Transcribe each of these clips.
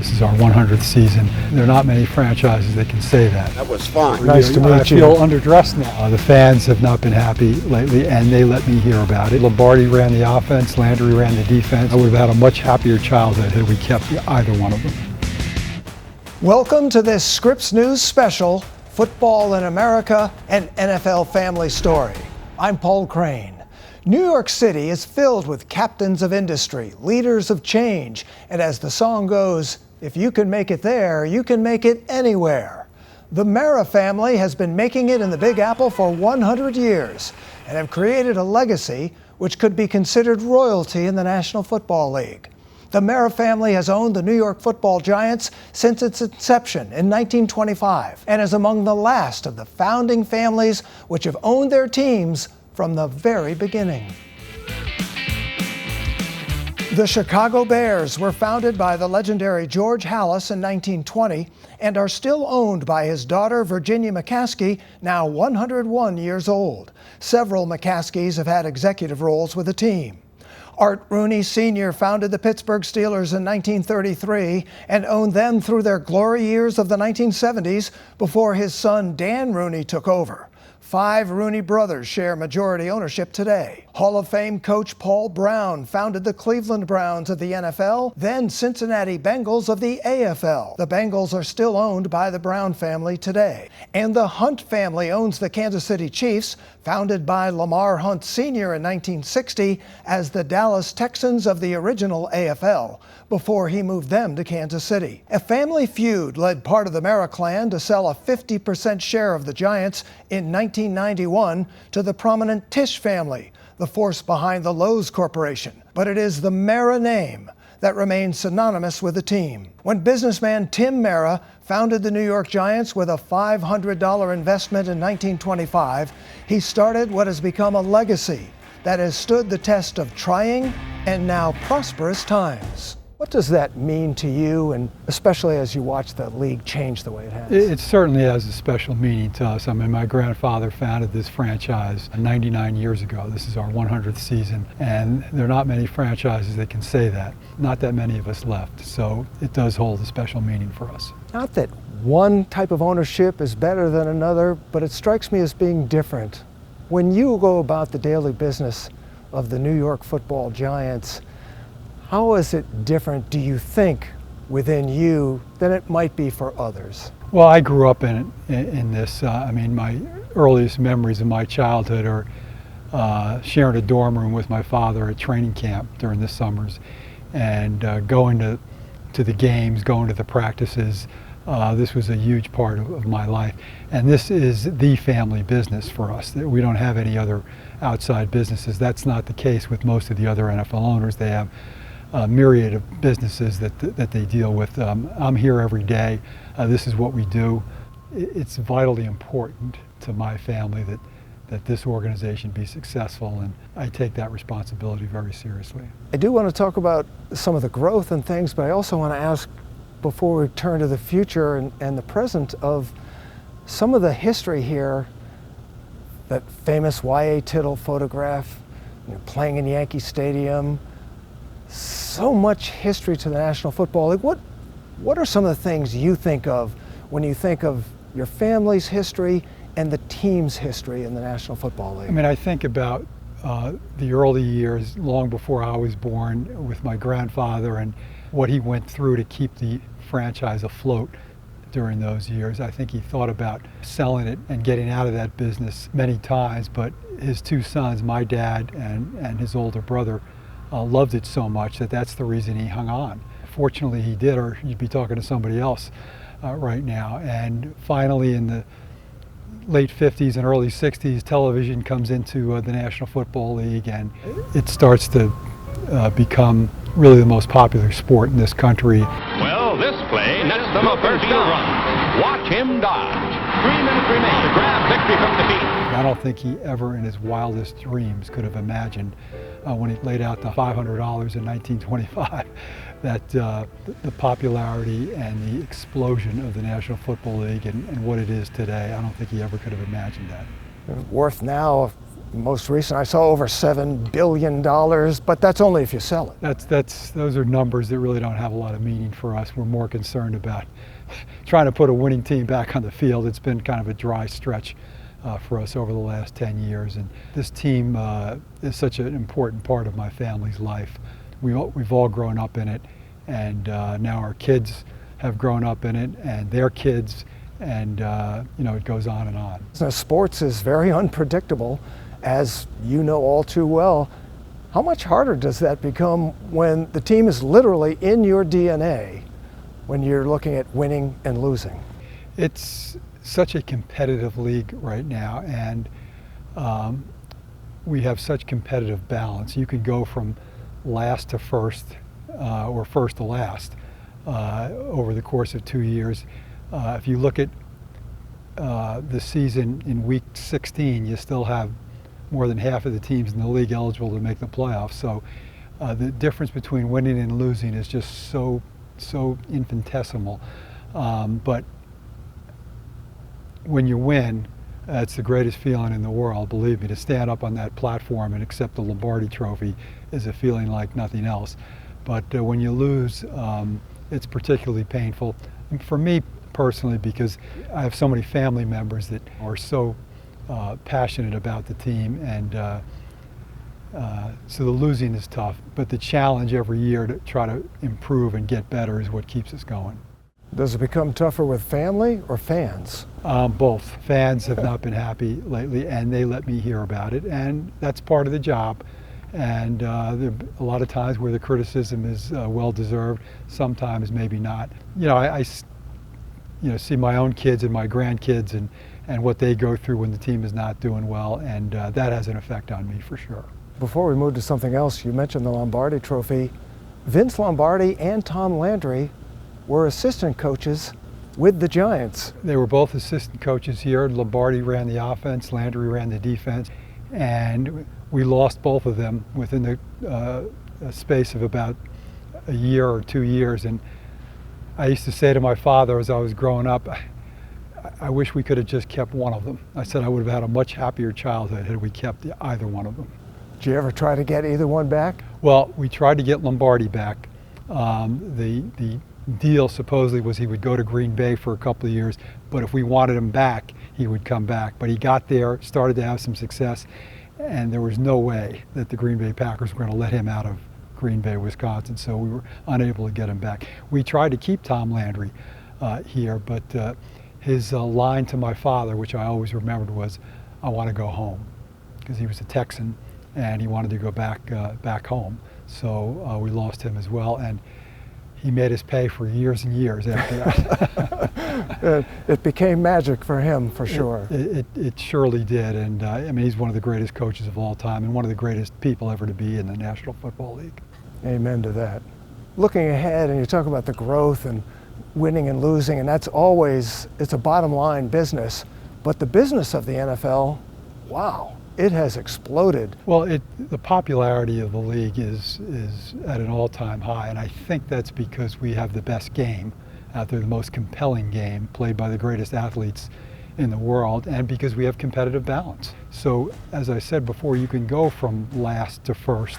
This is our 100th season. There are not many franchises that can say that. That was fun. Nice to meet you. I feel underdressed now. The fans have not been happy lately, and they let me hear about it. Lombardi ran the offense, Landry ran the defense. I would have had a much happier childhood had we kept either one of them. Welcome to this Scripps News special, Football in America, an NFL Family Story. I'm Paul Crane. New York City is filled with captains of industry, leaders of change, and as the song goes, if you can make it there, you can make it anywhere. The Mara family has been making it in the Big Apple for 100 years and have created a legacy which could be considered royalty in the National Football League. The Mara family has owned the New York Football Giants since its inception in 1925 and is among the last of the founding families which have owned their teams from the very beginning. The Chicago Bears were founded by the legendary George Halas in 1920 and are still owned by his daughter Virginia McCaskey, now 101 years old. Several McCaskies have had executive roles with the team. Art Rooney Sr. founded the Pittsburgh Steelers in 1933 and owned them through their glory years of the 1970s before his son Dan Rooney took over. 5 Rooney brothers share majority ownership today. Hall of Fame coach Paul Brown founded the Cleveland Browns of the NFL, then Cincinnati Bengals of the AFL. The Bengals are still owned by the Brown family today. And the Hunt family owns the Kansas City Chiefs, founded by Lamar Hunt Sr. in 1960 as the Dallas Texans of the original AFL, before he moved them to Kansas City. A family feud led part of the Mara clan to sell a 50% share of the Giants in 1991 to the prominent Tisch family, the force behind the Lowe's Corporation. But it is the Mara name that remains synonymous with the team. When businessman Tim Mara founded the New York Giants with a $500 investment in 1925, he started what has become a legacy that has stood the test of trying and now prosperous times. What does that mean to you, and especially as you watch the league change the way it has? It certainly has a special meaning to us. I mean, my grandfather founded this franchise 99 years ago. This is our 100th season, and there are not many franchises that can say that. Not that many of us left, so it does hold a special meaning for us. Not that one type of ownership is better than another, but it strikes me as being different. When you go about the daily business of the New York Football Giants, how is it different, do you think, within you than it might be for others? Well, I grew up in this. I mean, my earliest memories of my childhood are sharing a dorm room with my father at training camp during the summers, and going to the games, going to the practices. This was a huge part of my life. And this is the family business for us. We don't have any other outside businesses. That's not the case with most of the other NFL owners. They have a myriad of businesses that they deal with. I'm here every day. This is what we do. It's vitally important to my family that this organization be successful, and I take that responsibility very seriously. I do want to talk about some of the growth and things, but I also want to ask, before we turn to the future and the present, of some of the history here. That famous Y.A. Tittle photograph, playing in Yankee Stadium. So much history to the National Football League. What are some of the things you think of when you think of your family's history and the team's history in the National Football League? I mean, I think about the early years, long before I was born, with my grandfather and what he went through to keep the franchise afloat during those years. I think he thought about selling it and getting out of that business many times, but his 2 sons, my dad and his older brother, loved it so much that's the reason he hung on. Fortunately he did, or you'd be talking to somebody else right now. And finally in the late 50s and early 60s, television comes into the National Football League, and it starts to become really the most popular sport in this country. Well, this play nets them a first down. Watch him dodge. 3 minutes remain to grab victory from defeat. I don't think he ever in his wildest dreams could have imagined when he laid out the $500 in 1925 that the popularity and the explosion of the National Football League and what it is today. I don't think he ever could have imagined that. Worth now Most recent, I saw over $7 billion, but that's only if you sell it. Those are numbers that really don't have a lot of meaning for us. We're more concerned about trying to put a winning team back on the field. It's been kind of a dry stretch for us over the last 10 years. And this team is such an important part of my family's life. We've all grown up in it, and now our kids have grown up in it, and their kids, and it goes on and on. Now, sports is very unpredictable, as you know all too well. How much harder does that become when the team is literally in your DNA, when you're looking at winning and losing? It's such a competitive league right now, and we have such competitive balance. You can go from last to first, or first to last, over the course of 2 years. If you look at the season in week 16, you still have more than half of the teams in the league eligible to make the playoffs. So the difference between winning and losing is just so infinitesimal. But when you win, it's the greatest feeling in the world. Believe me, to stand up on that platform and accept the Lombardi Trophy is a feeling like nothing else. But when you lose, it's particularly painful. And for me personally, because I have so many family members that are so passionate about the team, and so the losing is tough, but the challenge every year to try to improve and get better is what keeps us going. Does it become tougher with family or fans? Both. Fans have not been happy lately, and they let me hear about it, and that's part of the job. And there are a lot of times where the criticism is well-deserved, sometimes maybe not. I see my own kids and my grandkids and what they go through when the team is not doing well, and that has an effect on me for sure. Before we move to something else, you mentioned the Lombardi Trophy. Vince Lombardi and Tom Landry were assistant coaches with the Giants. They were both assistant coaches here. Lombardi ran the offense, Landry ran the defense, and we lost both of them within the space of about a year or 2 years. And I used to say to my father as I was growing up, I wish we could have just kept one of them. I said I would have had a much happier childhood had we kept either one of them. Did you ever try to get either one back? Well, we tried to get Lombardi back. The deal supposedly was he would go to Green Bay for a couple of years, but if we wanted him back, he would come back. But he got there, started to have some success, and there was no way that the Green Bay Packers were going to let him out of Green Bay, Wisconsin, so we were unable to get him back. We tried to keep Tom Landry here, but his line to my father, which I always remembered, was, "I want to go home," because he was a Texan and he wanted to go back home. So we lost him as well, and he made us pay for years and years after that. It became magic for him, for sure. It surely did, and I mean, he's one of the greatest coaches of all time and one of the greatest people ever to be in the National Football League. Amen to that. Looking ahead, and you talk about the growth and winning and losing, and that's always, it's a bottom line business, but the business of the NFL, wow, it has exploded. Well, the popularity of the league is at an all-time high, and I think that's because we have the best game out there, the most compelling game played by the greatest athletes in the world, and because we have competitive balance. So, as I said before, you can go from last to first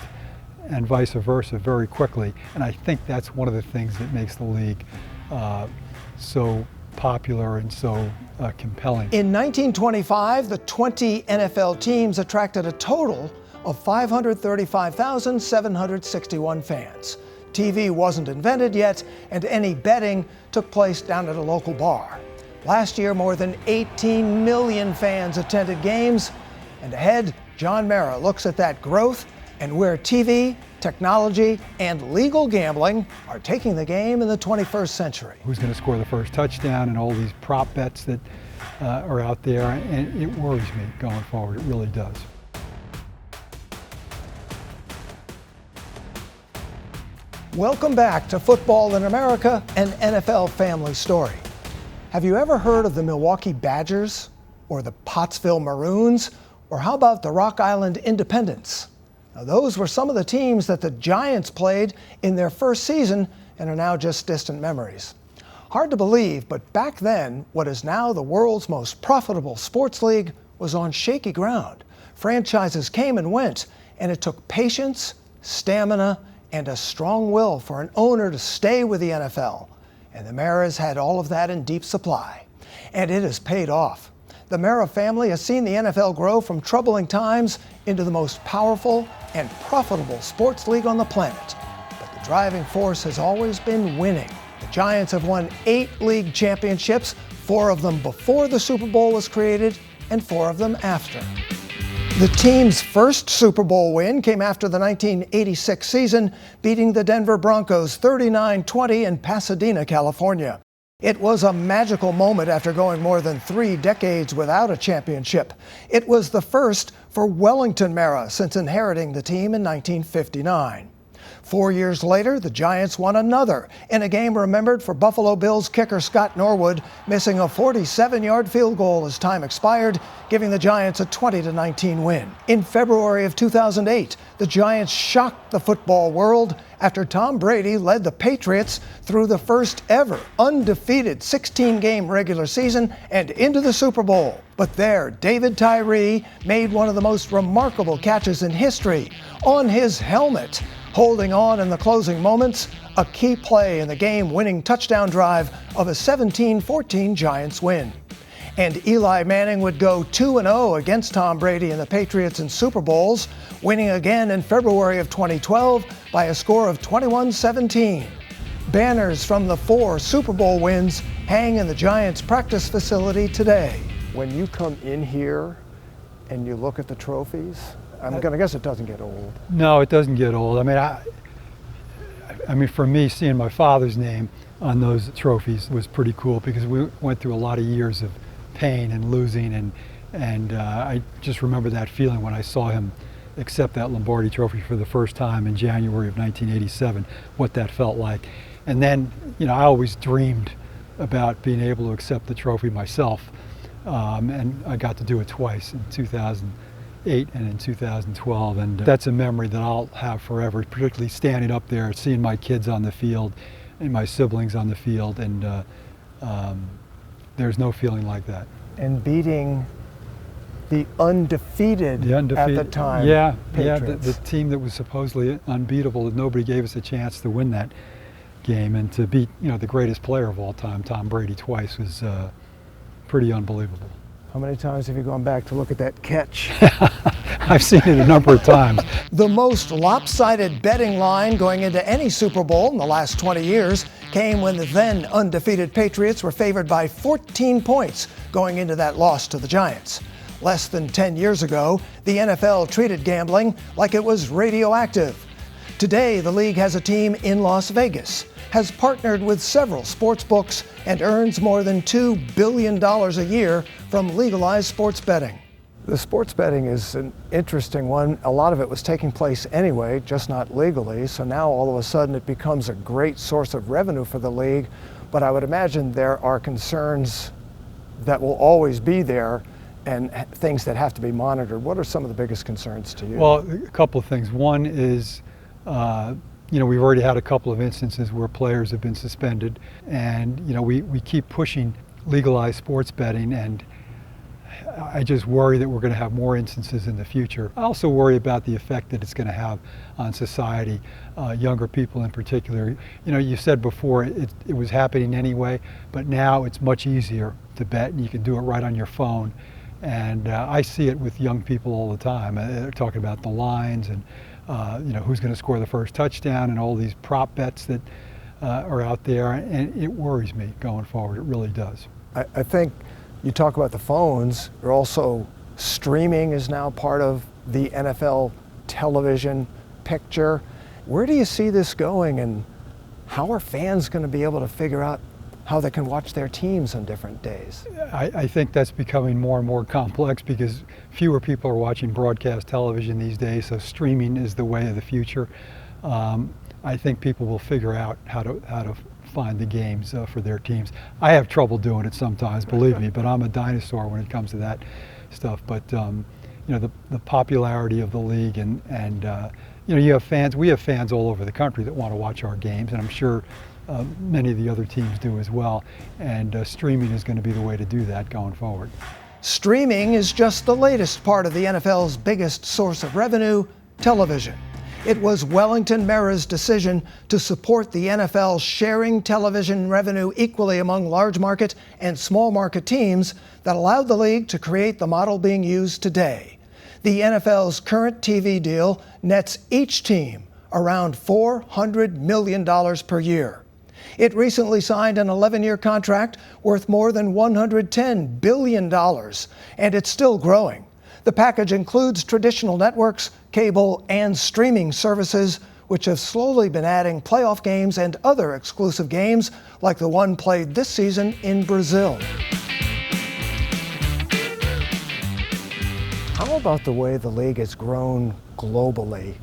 and vice versa very quickly, and I think that's one of the things that makes the league so popular and so compelling. In 1925, the 20 NFL teams attracted a total of 535,761 fans. TV wasn't invented yet, and any betting took place down at a local bar. Last year, more than 18 million fans attended games, and ahead, John Mara looks at that growth and where TV, technology, and legal gambling are taking the game in the 21st century. Who's going to score the first touchdown and all these prop bets that are out there, and it worries me going forward, it really does. Welcome back to Football in America, an NFL family story. Have you ever heard of the Milwaukee Badgers or the Pottsville Maroons, or how about the Rock Island Independents? Now, those were some of the teams that the Giants played in their first season and are now just distant memories. Hard to believe, but back then, what is now the world's most profitable sports league was on shaky ground. Franchises came and went, and it took patience, stamina, and a strong will for an owner to stay with the NFL. And the Maras had all of that in deep supply. And it has paid off. The Mara family has seen the NFL grow from troubling times into the most powerful and profitable sports league on the planet. But the driving force has always been winning. The Giants have won 8 league championships, 4 of them before the Super Bowl was created, and 4 of them after. The team's first Super Bowl win came after the 1986 season, beating the Denver Broncos 39-20 in Pasadena, California. It was a magical moment after going more than 3 decades without a championship. It was the first for Wellington Mara since inheriting the team in 1959. 4 years later, the Giants won another in a game remembered for Buffalo Bills kicker Scott Norwood missing a 47-yard field goal as time expired, giving the Giants a 20-19 win. In February of 2008, the Giants shocked the football world after Tom Brady led the Patriots through the first ever undefeated 16-game regular season and into the Super Bowl. But there, David Tyree made one of the most remarkable catches in history on his helmet, holding on in the closing moments, a key play in the game-winning touchdown drive of a 17-14 Giants win. And Eli Manning would go 2-0 against Tom Brady and the Patriots in Super Bowls, winning again in February of 2012 by a score of 21-17. Banners from the 4 Super Bowl wins hang in the Giants' practice facility today. When you come in here and you look at the trophies, I'm going to guess it doesn't get old. No, it doesn't get old. I mean, for me, seeing my father's name on those trophies was pretty cool because we went through a lot of years of pain and losing, and I just remember that feeling when I saw him accept that Lombardi Trophy for the first time in January of 1987, what that felt like. And then, you know, I always dreamed about being able to accept the trophy myself, and I got to do it twice, in 2008 and in 2012, and that's a memory that I'll have forever, particularly standing up there, seeing my kids on the field and my siblings on the field, and there's no feeling like that. And beating the undefeated at the time Patriots. The team that was supposedly unbeatable, that nobody gave us a chance to win that game, and to beat, you know, the greatest player of all time, Tom Brady, twice was pretty unbelievable. How many times have you gone back to look at that catch? I've seen it a number of times. The most lopsided betting line going into any Super Bowl in the last 20 years came when the then undefeated Patriots were favored by 14 points going into that loss to the Giants. Less than 10 years ago, the NFL treated gambling like it was radioactive. Today, the league has a team in Las Vegas, has partnered with several sports books, and earns more than $2 billion a year from legalized sports betting. The sports betting is an interesting one. A lot of it was taking place anyway, just not legally, so now all of a sudden it becomes a great source of revenue for the league. But I would imagine there are concerns that will always be there and things that have to be monitored. What are some of the biggest concerns to you? Well, a couple of things. One is, you know, we've already had a couple of instances where players have been suspended, and, you know, we keep pushing legalized sports betting, and I just worry that we're going to have more instances in the future. I also worry about the effect that it's going to have on society, younger people in particular. You know, you said before it was happening anyway, but now it's much easier to bet, and you can do it right on your phone. And I see it with young people all the time. They're talking about the lines and you know, who's going to score the first touchdown and all these prop bets that are out there, and it worries me going forward. It really does. I think you talk about the phones, or also streaming is now part of the NFL television picture. Where do you see this going, and how are fans going to be able to figure out how they can watch their teams on different days? I think that's becoming more and more complex because fewer people are watching broadcast television these days, so streaming is the way of the future. I think people will figure out how to find the games for their teams. I have trouble doing it sometimes, believe me, but I'm a dinosaur when it comes to that stuff. But you know, the popularity of the league, and you know, you have fans. We have fans all over the country that want to watch our games, and I'm sure many of the other teams do as well. And streaming is going to be the way to do that going forward. Streaming is just the latest part of the NFL's biggest source of revenue, television. It was Wellington Mara's decision to support the NFL sharing television revenue equally among large market and small market teams that allowed the league to create the model being used today. The NFL's current TV deal nets each team around $400 million per year. It recently signed an 11-year contract worth more than $110 billion, and it's still growing. The package includes traditional networks, cable, and streaming services, which have slowly been adding playoff games and other exclusive games, like the one played this season in Brazil. How about the way the league has grown globally?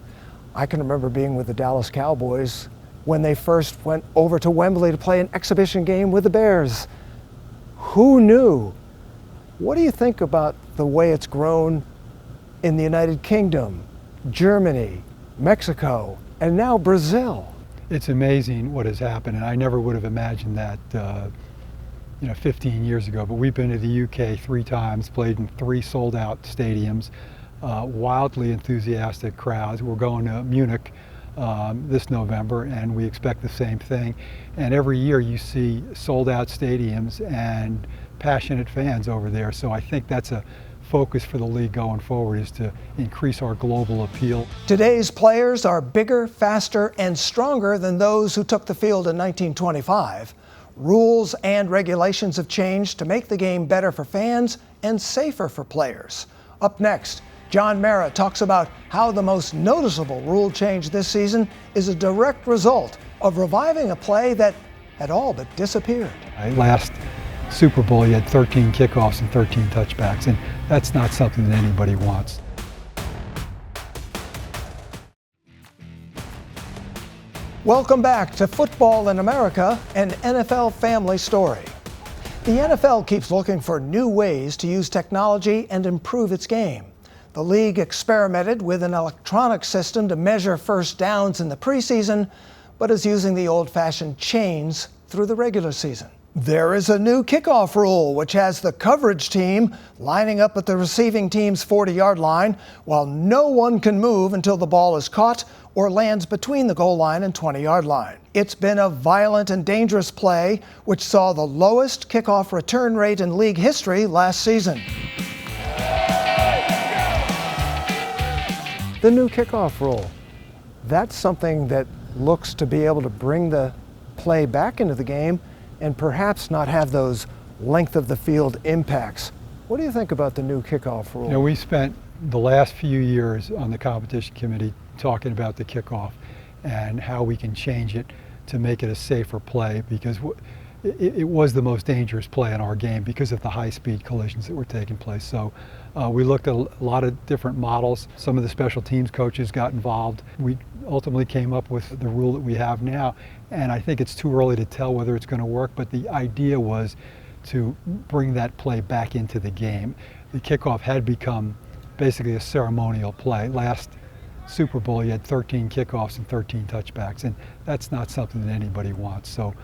I can remember being with the Dallas Cowboys when they first went over to Wembley to play an exhibition game with the Bears. Who knew? What do you think about the way it's grown in the United Kingdom, Germany, Mexico, and now Brazil? It's amazing what has happened, and I never would have imagined that 15 years ago. But we've been to the UK 3 times, played in 3 sold-out stadiums, wildly enthusiastic crowds. We're going to Munich this November, and we expect the same thing. And every year you see sold-out stadiums and passionate fans over there. So I think that's a focus for the league going forward, is to increase our global appeal. Today's players are bigger, faster, and stronger than those who took the field in 1925. Rules and regulations have changed to make the game better for fans and safer for players. Up next, John Mara talks about how the most noticeable rule change this season is a direct result of reviving a play that had all but disappeared. Last Super Bowl, you had 13 kickoffs and 13 touchbacks, and that's not something that anybody wants. Welcome back to Football in America, an NFL family story. The NFL keeps looking for new ways to use technology and improve its game. The league experimented with an electronic system to measure first downs in the preseason, but is using the old-fashioned chains through the regular season. There is a new kickoff rule, which has the coverage team lining up at the receiving team's 40-yard line, while no one can move until the ball is caught or lands between the goal line and 20-yard line. It's been a violent and dangerous play, which saw the lowest kickoff return rate in league history last season. The new kickoff rule. That's something that looks to be able to bring the play back into the game and perhaps not have those length of the field impacts. What do you think about the new kickoff rule? We spent the last few years on the competition committee talking about the kickoff and how we can change it to make it a safer play, because it was the most dangerous play in our game because of the high-speed collisions that were taking place. So we looked at a lot of different models. Some of the special teams coaches got involved. We ultimately came up with the rule that we have now, and I think it's too early to tell whether it's going to work, but the idea was to bring that play back into the game. The kickoff had become basically a ceremonial play. Last Super Bowl, you had 13 kickoffs and 13 touchbacks, and that's not something that anybody wants. So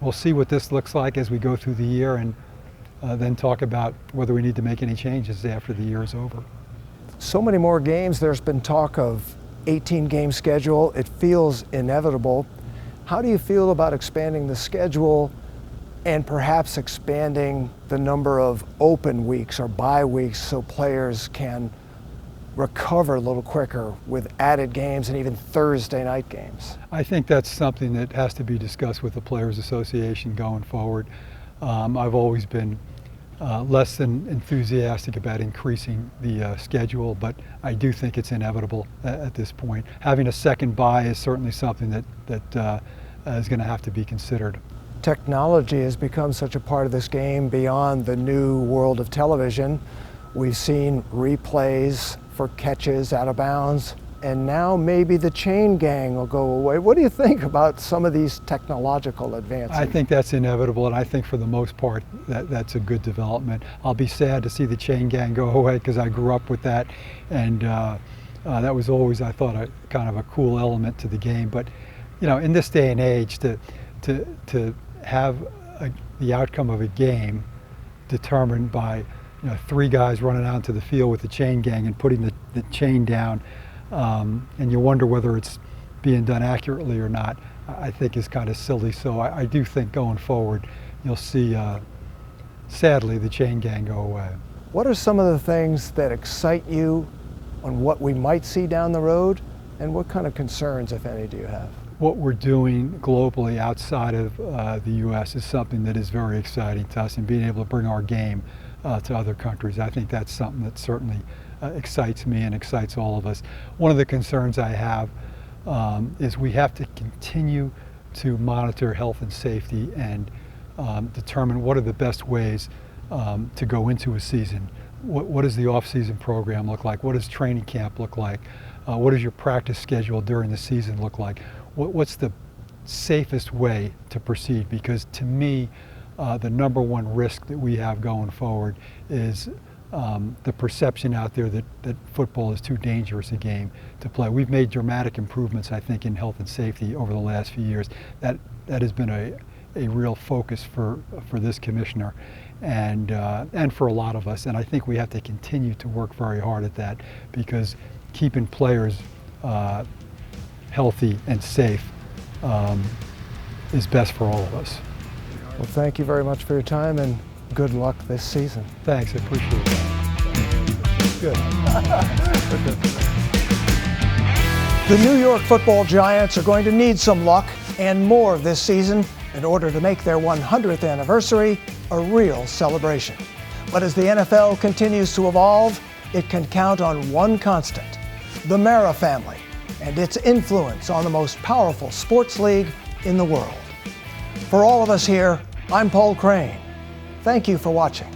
we'll see what this looks like as we go through the year, and then talk about whether we need to make any changes after the year is over. So many more games. There's been talk of 18-game schedule. It feels inevitable. How do you feel about expanding the schedule and perhaps expanding the number of open weeks or bye weeks so players can recover a little quicker with added games and even Thursday night games? I think that's something that has to be discussed with the Players Association going forward. I've always been less than enthusiastic about increasing the schedule, but I do think it's inevitable at this point. Having a second bye is certainly something that is going to have to be considered. Technology has become such a part of this game beyond the new world of television. We've seen replays for catches out of bounds, and now maybe the chain gang will go away. What do you think about some of these technological advances? I think that's inevitable, and I think for the most part that's a good development. I'll be sad to see the chain gang go away because I grew up with that, and that was always, I thought, a kind of a cool element to the game. But in this day and age, to have the outcome of a game determined by 3 guys running out into the field with the chain gang and putting the chain down, and you wonder whether it's being done accurately or not, I think is kind of silly. So I do think going forward, you'll see, sadly, the chain gang go away. What are some of the things that excite you on what we might see down the road, and what kind of concerns, if any, do you have? What we're doing globally outside of the U.S. is something that is very exciting to us, and being able to bring our game to other countries. I think that's something that certainly excites me and excites all of us. One of the concerns I have is we have to continue to monitor health and safety and determine what are the best ways to go into a season. What does the off-season program look like? What does training camp look like? What does your practice schedule during the season look like? What's the safest way to proceed? Because to me, the number one risk that we have going forward is the perception out there that football is too dangerous a game to play. We've made dramatic improvements, I think, in health and safety over the last few years. That has been a real focus for this commissioner and for a lot of us. And I think we have to continue to work very hard at that, because keeping players healthy and safe is best for all of us. Well, thank you very much for your time, and good luck this season. Thanks, I appreciate that. Good. The New York Football Giants are going to need some luck and more this season in order to make their 100th anniversary a real celebration. But as the NFL continues to evolve, it can count on one constant: the Mara family and its influence on the most powerful sports league in the world. For all of us here, I'm Paul Crane. Thank you for watching.